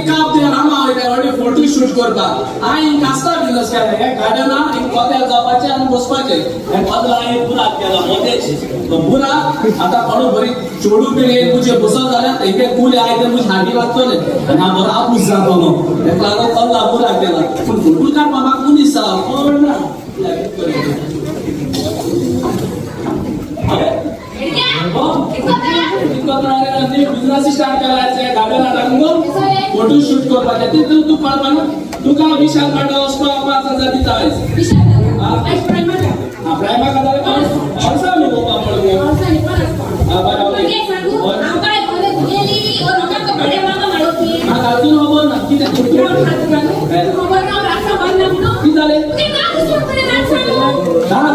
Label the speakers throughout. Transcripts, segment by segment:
Speaker 1: काप दे रामा वयता व्हडली फोटो शूट करपाक हांवें कास्ता बिजनेस केला हे गार्डना एक कोत्यार जावपाचे आनी बसपाचे हे पदरा हांवें बुराक केला मोत्याची तो बुराक आतां कोण बरी चोडू पिळे तुजे बसत जाल्यार तेगे कुले आयते तुजे हागी लागतले आनी हांव बरो आपूस जातो न्हू तेका लागून कल्ला बुराक केला पूण फोटो काडपाक म्हाका मनीस कोण ना बिजनेस स्टार्ट करायचे गार्डनात हाडून फोटो शूट करपाचे ते तू पळपाना तुका विशाल पांडव वचपाक 5000 दिता प्रायमा कादार वर्सा न्हू पळोवपाक अजून खबर ना कितें कितें जालें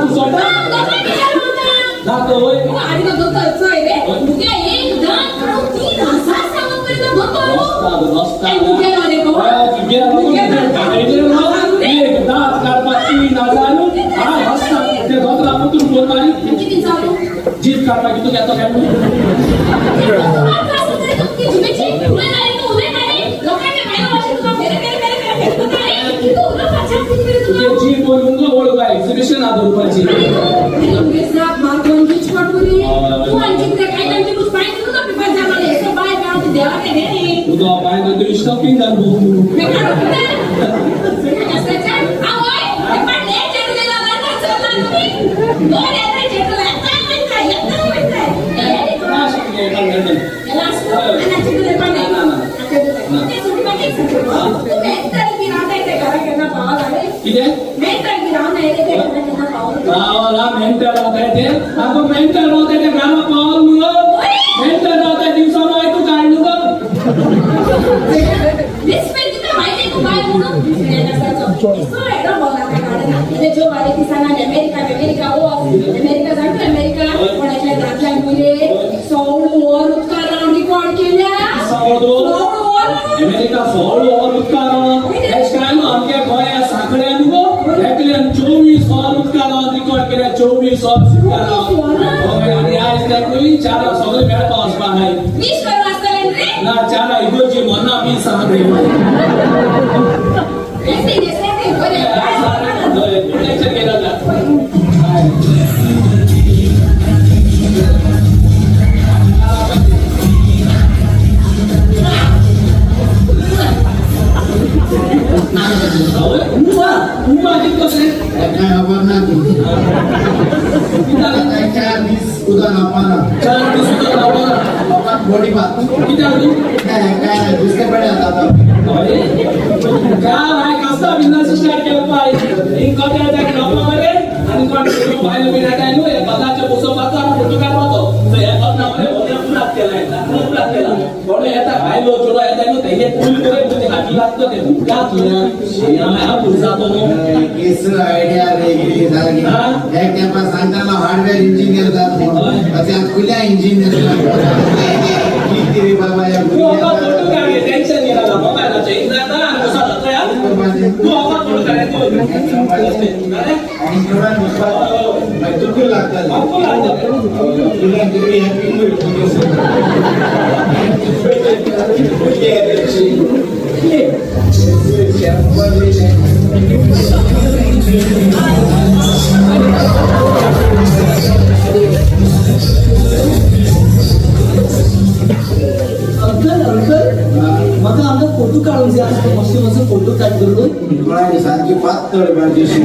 Speaker 1: तू सोडटा जातो होय जीत काढपाक तू घेतो काय जीत बोलून ओळख एक्झिबिशन आ दवरपाची तुझा पाय नंतर स्टॉपिंग गावाला मेंटल राहते आपण मेंटल राहते गावा पावल मुलं मेंटल राहते दिवसाला ऐकू काढलं अमेरिका सोळू और उत्कारण काय आमच्या गोया साखळ्या नुगो एकल्यान 24 और उत्कारण रिकॉर्ड केल्या 24 और उत्कारण आणि आज त्यातून चार सगळे मेळपा वचपा नाही
Speaker 2: 20 करोड असतले रे
Speaker 1: ना चार इगोची मना बी सांगले
Speaker 3: बॉडी बात काय दुसरे पडे आता
Speaker 1: काय कसा बिझनेस स्टार्ट केला पाहिजे इन कोट्या त्या ग्रामामध्ये आणि कोण मोबाईल मी टाकाय नो या बदाच्या पोसो पाता फोटो काढतो तर या बदनामध्ये बोलण्या पुन्हा केला कोणे येता खायलो चोरा येता नो ते फुल करे तुझे हाती लागतो ते का तुला या पुढचा तो
Speaker 3: केस आयडिया रे झाली एक टेपा सांगताना हार्डवेअर इंजिनियर जातो आता खुल्या इंजिनियर किती बाबा या
Speaker 1: फोटो काढे टेन्शन नाही आला मोबाईलचा इंद्राचा कसा जातो यार तू आता फोटो काढतो
Speaker 3: आणि थोडा नुसता चुकू लागतात तुला किती हॅपी
Speaker 1: मग आमचा फोटो काढून जे असतो मस्त मस्त फोटो काढतो
Speaker 3: डोळ्याने सारखी पातळ बाजूशी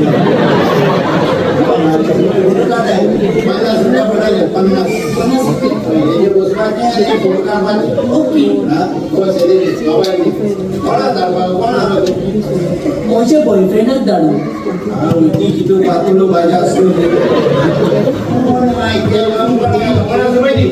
Speaker 3: माझा सुद्धा पडायला 50 रुपये पुष्पाचे फोटो काढायचे ओके बस
Speaker 1: कोणचे बॉयफ्रेंडच दाडू
Speaker 3: ती किती पातळ भाज्या असतो नाही केलं पण माहिती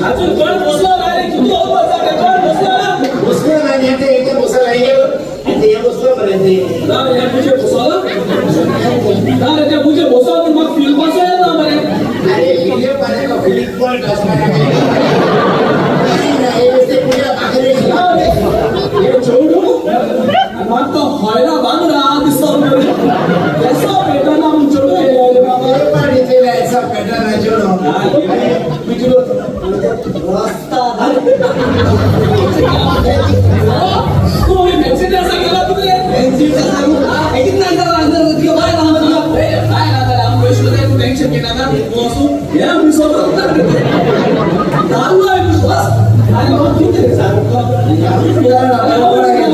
Speaker 1: अजून कोण बसला नाही किती बसला कोण बसला
Speaker 3: बसला नाही ते बसायला गेलो ते बसलो पर्यंत
Speaker 1: हे छोडू मग तो व्हायला बांधला दिसतो कैसा बेटा ना हम छोडू हे बाबा कोई मेसेज ऐसा केला तुझे टेन्शन घेणार ना तू असू या मी सोबत चालू आहे विश्वास आणि मग तू ते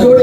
Speaker 1: जोड